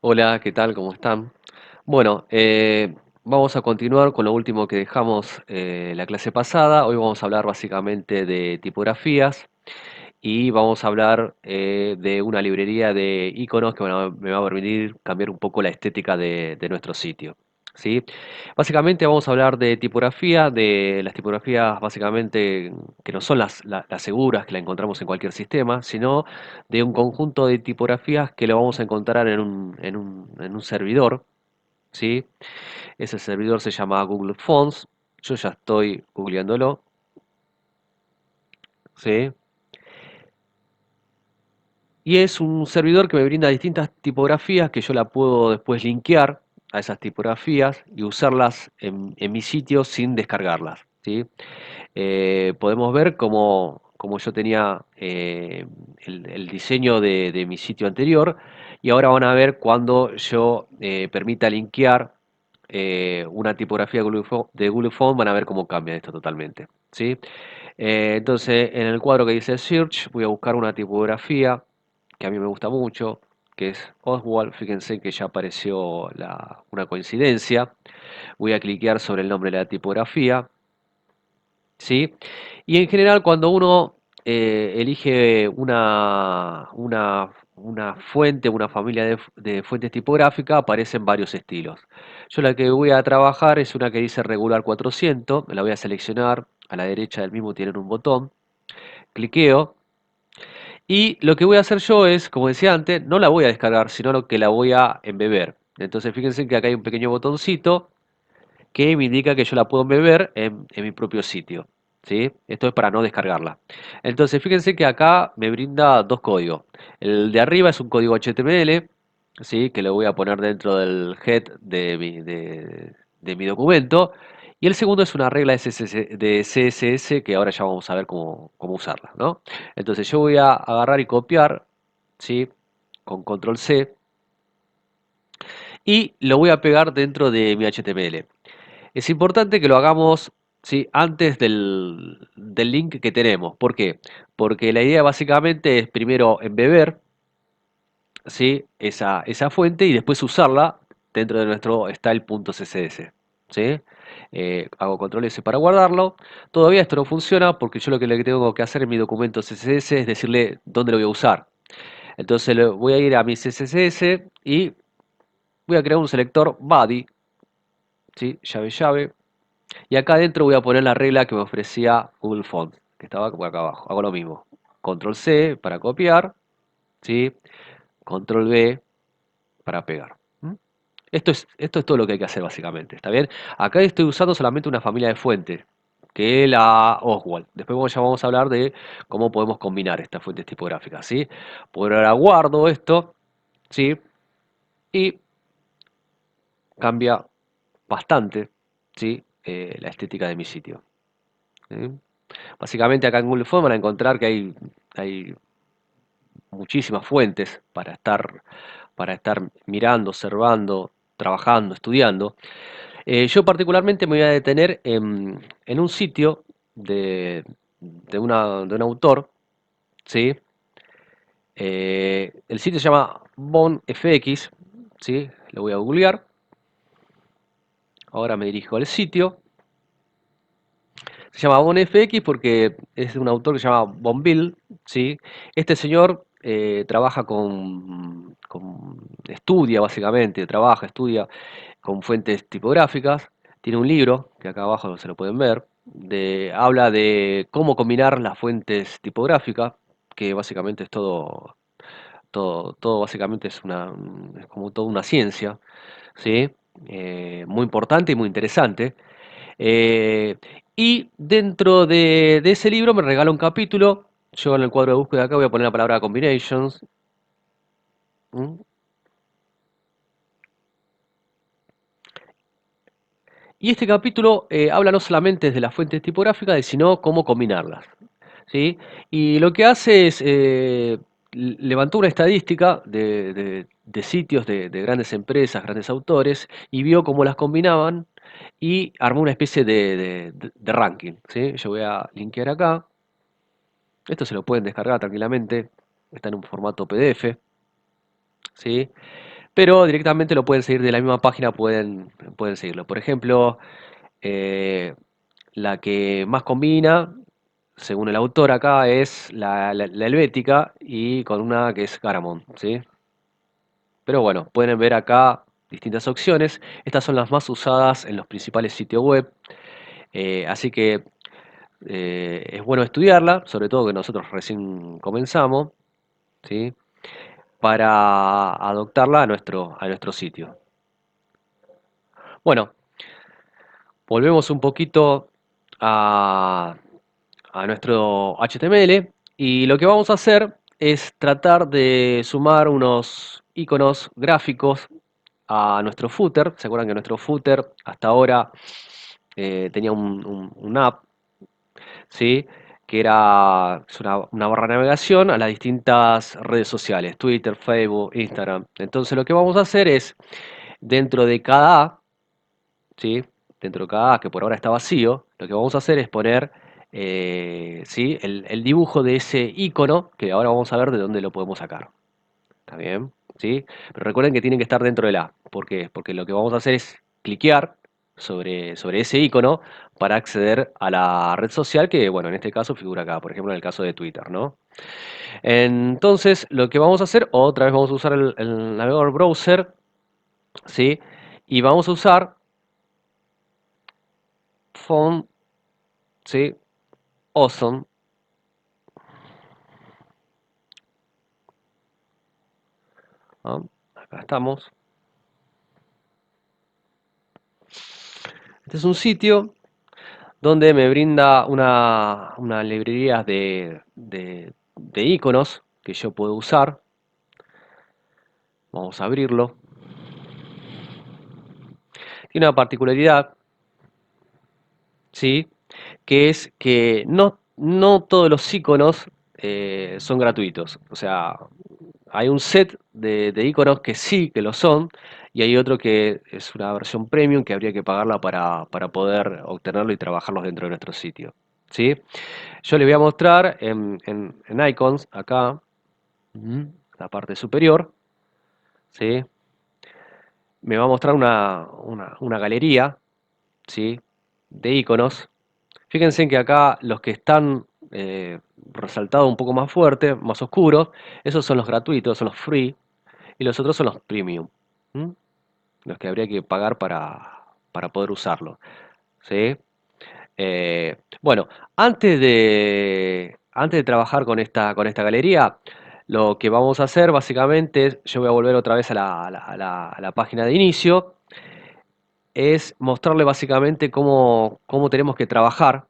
Hola, ¿qué tal? ¿Cómo están? Bueno, vamos a continuar con lo último que dejamos la clase pasada. Hoy vamos a hablar básicamente de tipografías y vamos a hablar de una librería de iconos que me va a permitir cambiar un poco la estética de nuestro sitio. ¿Sí? Básicamente vamos a hablar de tipografía, de las tipografías básicamente que no son las seguras que la encontramos en cualquier sistema, sino de un conjunto de tipografías que lo vamos a encontrar en un servidor. ¿Sí? Ese servidor se llama Google Fonts. Yo ya estoy googleándolo. ¿Sí? Y es un servidor que me brinda distintas tipografías que yo la puedo después linkear a esas tipografías y usarlas en mi sitio sin descargarlas. ¿Sí? Podemos ver cómo yo tenía el diseño de mi sitio anterior y ahora van a ver cuando yo permita linkear una tipografía de Google Fonts, van a ver cómo cambia esto totalmente. ¿Sí? Entonces, en el cuadro que dice Search, voy a buscar una tipografía que a mí me gusta mucho, que es Oswald. Fíjense que ya apareció una coincidencia. Voy a cliquear sobre el nombre de la tipografía. ¿Sí? Y en general, cuando uno elige una fuente, una familia de fuentes tipográficas, aparecen varios estilos. Yo la que voy a trabajar es una que dice regular 400, me la voy a seleccionar, a la derecha del mismo tienen un botón, cliqueo, y lo que voy a hacer yo es, como decía antes, no la voy a descargar, sino lo que la voy a embeber. Entonces fíjense que acá hay un pequeño botoncito que me indica que yo la puedo beber en mi propio sitio. ¿Sí? Esto es para no descargarla. Entonces, fíjense que acá me brinda dos códigos. El de arriba es un código HTML, ¿sí? Que lo voy a poner dentro del head de mi documento. Y el segundo es una regla de CSS que ahora ya vamos a ver cómo usarla, ¿no? Entonces, yo voy a agarrar y copiar, ¿sí? Con control C y lo voy a pegar dentro de mi HTML. Es importante que lo hagamos, ¿sí? Antes del link que tenemos. ¿Por qué? Porque la idea básicamente es primero embeber, ¿sí? esa fuente y después usarla dentro de nuestro style.css. ¿Sí? Hago control S para guardarlo. Todavía esto no funciona porque yo lo que le tengo que hacer en mi documento CSS es decirle dónde lo voy a usar. Entonces voy a ir a mi CSS y voy a crear un selector body, ¿sí? Llave llave. Y acá adentro voy a poner la regla que me ofrecía Google Fonts, que estaba por acá abajo. Hago lo mismo. Control C para copiar, ¿sí? Control V para pegar. ¿Mm? Esto es todo lo que hay que hacer básicamente, ¿está bien? Acá estoy usando solamente una familia de fuentes, que es la Oswald. Después ya vamos a hablar de cómo podemos combinar estas fuentes tipográficas, ¿sí? Por ahora guardo esto, ¿sí? Y cambia bastante, ¿sí? La estética de mi sitio. ¿Sí? Básicamente acá en Google Fonts van a encontrar que hay muchísimas fuentes para estar mirando, observando, trabajando, estudiando. Yo particularmente me voy a detener en un sitio de un autor, ¿sí? El sitio se llama BonFX, ¿sí? Lo voy a googlear. Ahora me dirijo al sitio. Se llama BonFX porque es de un autor que se llama Bonville, ¿sí? Este señor trabaja estudia básicamente, estudia con fuentes tipográficas. Tiene un libro, que acá abajo se lo pueden ver, habla de cómo combinar las fuentes tipográficas, que básicamente es todo básicamente es como toda una ciencia, ¿sí? Muy importante y muy interesante. Eh, y dentro de ese libro me regala un capítulo. Yo en el cuadro de búsqueda acá voy a poner la palabra combinations. ¿Mm? Y este capítulo habla no solamente de las fuentes tipográficas, sino cómo combinarlas. ¿Sí? Y lo que hace es, levantó una estadística de sitios de grandes empresas, grandes autores, y vio cómo las combinaban y armó una especie de ranking. ¿Sí? Yo voy a linkear acá. Esto se lo pueden descargar tranquilamente. Está en un formato PDF. ¿Sí? pero directamente lo pueden seguir de la misma página, pueden seguirlo. Por ejemplo, eh, la que más combina, según el autor acá, es la helvética y con una que es Garamond, ¿sí? Pero bueno, pueden ver acá distintas opciones. Estas son las más usadas en los principales sitios web. Así que es bueno estudiarla, sobre todo que nosotros recién comenzamos, ¿sí? Para adoptarla a nuestro sitio. Bueno, volvemos un poquito a, a nuestro HTML y lo que vamos a hacer es tratar de sumar unos iconos gráficos a nuestro footer. ¿Se acuerdan que nuestro footer hasta ahora tenía un app, ¿sí? Que era es una barra de navegación a las distintas redes sociales, Twitter, Facebook, Instagram. Entonces lo que vamos a hacer es, dentro de cada A, ¿sí? Dentro de cada A, que por ahora está vacío, lo que vamos a hacer es poner ¿sí? el dibujo de ese icono, que ahora vamos a ver de dónde lo podemos sacar. ¿Está bien? ¿Sí? Pero recuerden que tienen que estar dentro del A. ¿Por qué? Porque lo que vamos a hacer es cliquear sobre ese icono para acceder a la red social que, bueno, en este caso figura acá, por ejemplo, en el caso de Twitter, ¿no? Entonces, lo que vamos a hacer, otra vez vamos a usar el navegador browser, ¿sí? Y vamos a usar font, ¿sí? Awesome. ¿Ah? Acá estamos. Este es un sitio donde me brinda una librería de iconos que yo puedo usar. Vamos a abrirlo. Tiene una particularidad, ¿sí? Que es que no todos los iconos son gratuitos. O sea, hay un set de iconos que sí que lo son, y hay otro que es una versión premium que habría que pagarla para poder obtenerlo y trabajarlos dentro de nuestro sitio, ¿sí? Yo les voy a mostrar en icons, acá, la parte superior, ¿sí? Me va a mostrar una galería, ¿sí? De iconos. Fíjense que acá los que están resaltados un poco más fuerte, más oscuros, esos son los gratuitos, son los free, y los otros son los premium, ¿m? Los que habría que pagar para poder usarlo, ¿sí? Bueno, antes de trabajar con esta galería, lo que vamos a hacer básicamente es, yo voy a volver otra vez a la página de inicio, es mostrarle básicamente cómo tenemos que trabajar,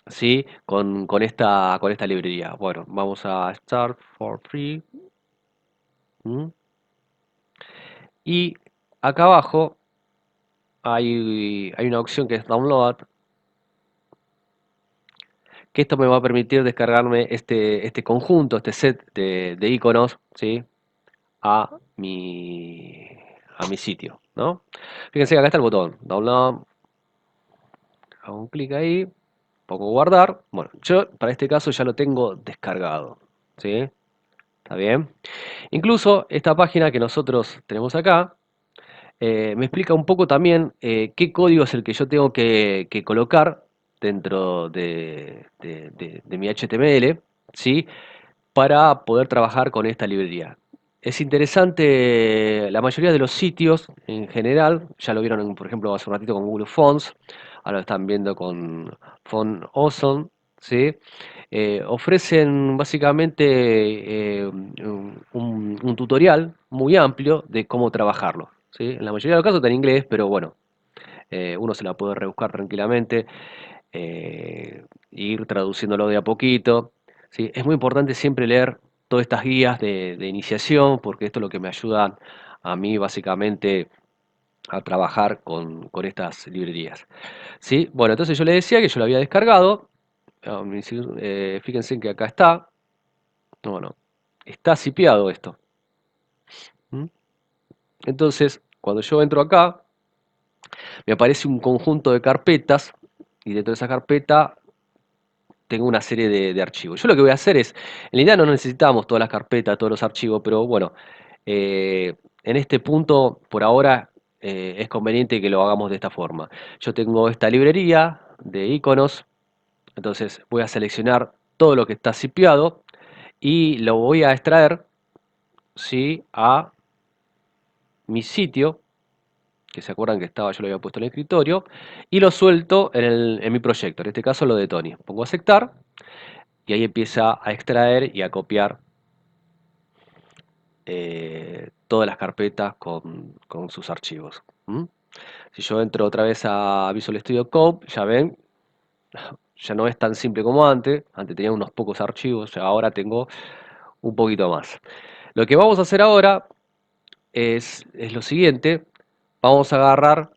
¿sí? con esta librería. Bueno, vamos a Start for Free. ¿M? Y acá abajo hay una opción que es Download, que esto me va a permitir descargarme este conjunto, este set de iconos, ¿sí? a mi, a mi sitio, ¿no? Fíjense que acá está el botón, Download, hago un clic ahí, pongo guardar. Bueno, yo para este caso ya lo tengo descargado, ¿sí? ¿Está bien? Incluso esta página que nosotros tenemos acá me explica un poco también qué código es el que yo tengo que colocar dentro de mi HTML, ¿sí? Para poder trabajar con esta librería. Es interesante, la mayoría de los sitios en general, ya lo vieron por ejemplo hace un ratito con Google Fonts, ahora lo están viendo con Font Awesome, ¿sí? Ofrecen básicamente un tutorial muy amplio de cómo trabajarlo, ¿sí? En la mayoría de los casos está en inglés, pero bueno, uno se la puede rebuscar tranquilamente, ir traduciéndolo de a poquito, ¿sí? Es muy importante siempre leer todas estas guías de iniciación, porque esto es lo que me ayuda a mí básicamente a trabajar con estas librerías, ¿sí? Bueno, entonces yo le decía que yo lo había descargado. Fíjense que acá está. Bueno, está zipeado esto. ¿M? Entonces, cuando yo entro acá, me aparece un conjunto de carpetas y dentro de esa carpeta tengo una serie de archivos. Yo lo que voy a hacer es, en realidad no necesitamos todas las carpetas, todos los archivos, pero bueno, eh, en este punto, por ahora, es conveniente que lo hagamos de esta forma. Yo tengo esta librería de iconos, entonces voy a seleccionar todo lo que está zipeado y lo voy a extraer, ¿sí?, a mi sitio, que se acuerdan que estaba, yo lo había puesto en el escritorio, y lo suelto en mi proyecto, en este caso lo de Tony. Pongo aceptar y ahí empieza a extraer y a copiar todas las carpetas con sus archivos. ¿Mm? Si yo entro otra vez a Visual Studio Code, ya ven, ya no es tan simple como antes. Antes tenía unos pocos archivos, ya ahora tengo un poquito más. Lo que vamos a hacer ahora es lo siguiente. Vamos a agarrar,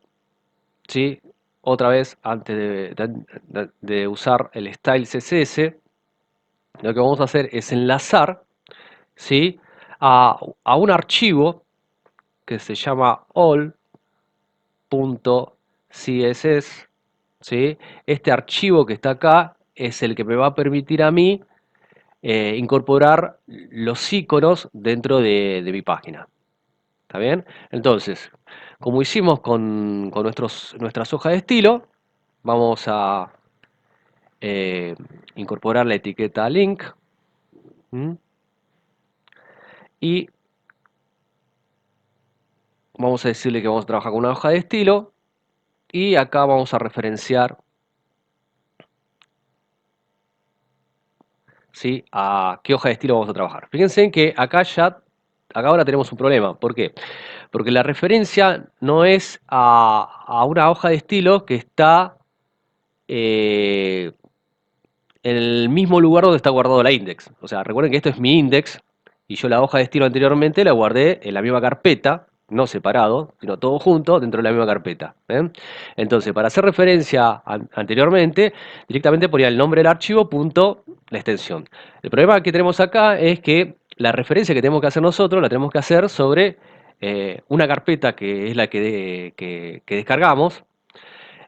¿sí?, otra vez, antes de usar el style CSS, lo que vamos a hacer es enlazar, ¿sí?, a un archivo que se llama all.css, ¿sí? Este archivo que está acá es el que me va a permitir a mí incorporar los iconos dentro de mi página. ¿Está bien? Entonces, como hicimos con nuestras hojas de estilo, vamos a eh, incorporar la etiqueta link. ¿Mm? Y vamos a decirle que vamos a trabajar con una hoja de estilo. Y acá vamos a referenciar, ¿sí?, a qué hoja de estilo vamos a trabajar. Fíjense que acá ahora tenemos un problema. ¿Por qué? Porque la referencia no es a una hoja de estilo que está eh, en el mismo lugar donde está guardado la index. O sea, recuerden que esto es mi index y yo la hoja de estilo anteriormente la guardé en la misma carpeta, no separado, sino todo junto dentro de la misma carpeta. ¿Ven? Entonces, para hacer referencia anteriormente, directamente ponía el nombre del archivo, punto, la extensión. El problema que tenemos acá es que la referencia que tenemos que hacer nosotros la tenemos que hacer sobre una carpeta que es la que descargamos,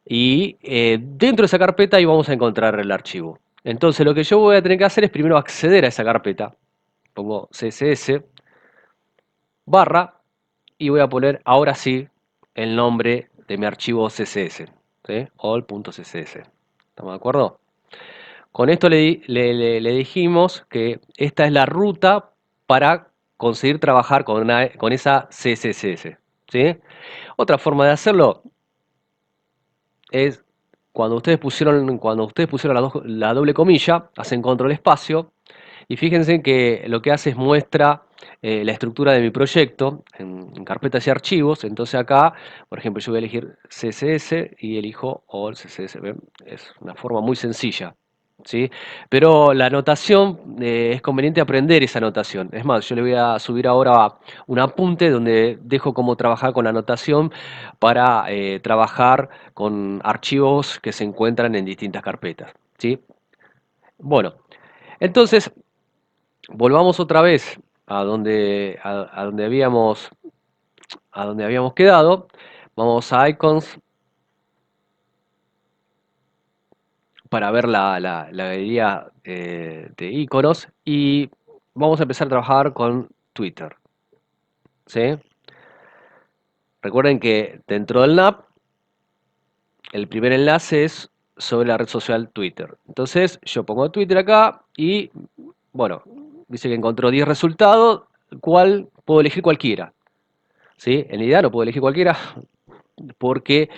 y dentro de esa carpeta ahí vamos a encontrar el archivo. Entonces lo que yo voy a tener que hacer es primero acceder a esa carpeta. Pongo css barra y voy a poner ahora sí el nombre de mi archivo css, ¿sí? All.css. ¿Estamos de acuerdo? Con esto le dijimos que esta es la ruta para conseguir trabajar con esa css, ¿sí? Otra forma de hacerlo es cuando ustedes pusieron la doble comilla, hacen control espacio, y fíjense que lo que hace es muestra la estructura de mi proyecto en carpetas y archivos. Entonces acá, por ejemplo, yo voy a elegir CSS y elijo All CSS. ¿Ven? Es una forma muy sencilla, ¿sí? Pero la anotación, es conveniente aprender esa anotación. Es más, yo le voy a subir ahora un apunte donde dejo cómo trabajar con la anotación para trabajar con archivos que se encuentran en distintas carpetas, ¿sí? Bueno, entonces volvamos otra vez a donde habíamos quedado. Vamos a Icons para ver la galería de iconos y vamos a empezar a trabajar con Twitter, ¿sí? Recuerden que dentro del NAP el primer enlace es sobre la red social Twitter. Entonces yo pongo Twitter acá y, bueno, dice que encontró 10 resultados, cual puedo elegir cualquiera, ¿sí? En idea no puedo elegir cualquiera porque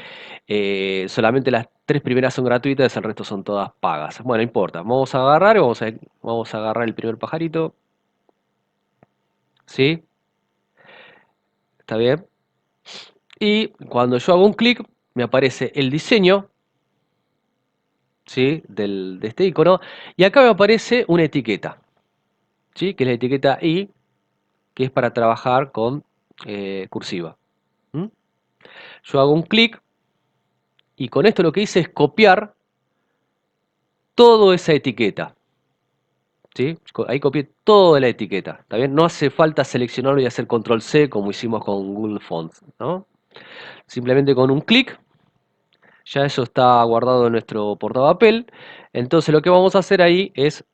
solamente las 3 primeras son gratuitas, el resto son todas pagas. Bueno, no importa, vamos a agarrar y vamos a agarrar el primer pajarito, ¿sí? ¿Está bien? Y cuando yo hago un clic, me aparece el diseño, ¿sí?, de este icono, y acá me aparece una etiqueta, ¿sí?, que es la etiqueta I, que es para trabajar con cursiva. ¿Mm? Yo hago un clic y con esto lo que hice es copiar toda esa etiqueta, ¿sí? Ahí copié toda la etiqueta, ¿está bien? No hace falta seleccionarlo y hacer control C como hicimos con Google Fonts, ¿no? Simplemente con un clic ya eso está guardado en nuestro portapapel. Entonces lo que vamos a hacer ahí es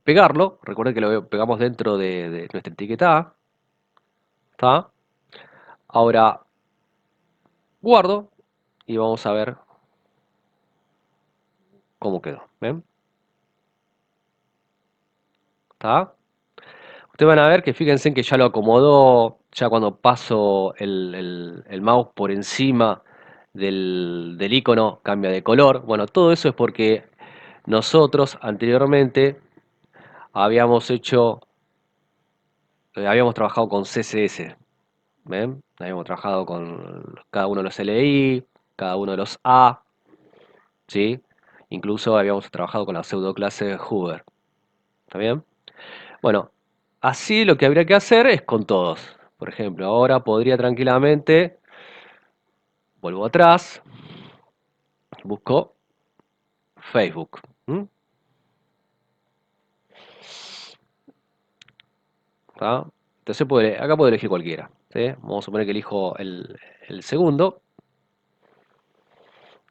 pegarlo. Recuerden que lo pegamos dentro de nuestra etiqueta A. ¿Está? Ahora guardo y vamos a ver cómo quedó. ¿Ven? ¿Está? Ustedes van a ver que fíjense en que ya lo acomodó, ya cuando paso el mouse por encima del icono cambia de color. Bueno, todo eso es porque nosotros anteriormente habíamos hecho, habíamos trabajado con CSS. ¿Ven? Habíamos trabajado con cada uno de los LI, cada uno de los A, ¿sí? Incluso habíamos trabajado con la pseudoclase Hoover. ¿Está bien? Bueno, así lo que habría que hacer es con todos. Por ejemplo, ahora podría tranquilamente, vuelvo atrás, busco Facebook. ¿M? ¿Tá? Entonces acá puedo elegir cualquiera. ¿Sí? Vamos a suponer que elijo el segundo.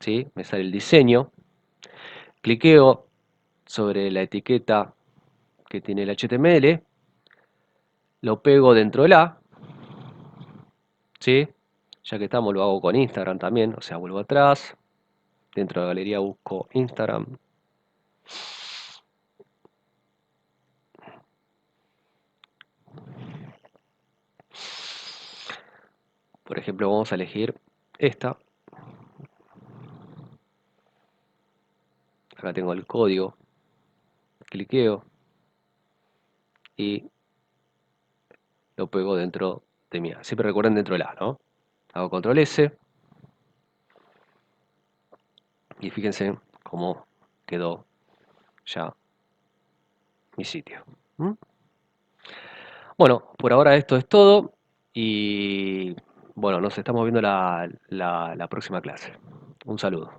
¿Sí? Me sale el diseño. Cliqueo sobre la etiqueta que tiene el HTML. Lo pego dentro del A. ¿Sí? Ya que estamos, lo hago con Instagram también. O sea, vuelvo atrás. Dentro de la galería busco Instagram. Por ejemplo, vamos a elegir esta. Acá tengo el código. Cliqueo y lo pego dentro de mí. Siempre recuerden dentro del A, ¿no? Hago control S y fíjense cómo quedó ya mi sitio. ¿Mm? Bueno, por ahora esto es todo y bueno, nos estamos viendo la próxima clase. Un saludo.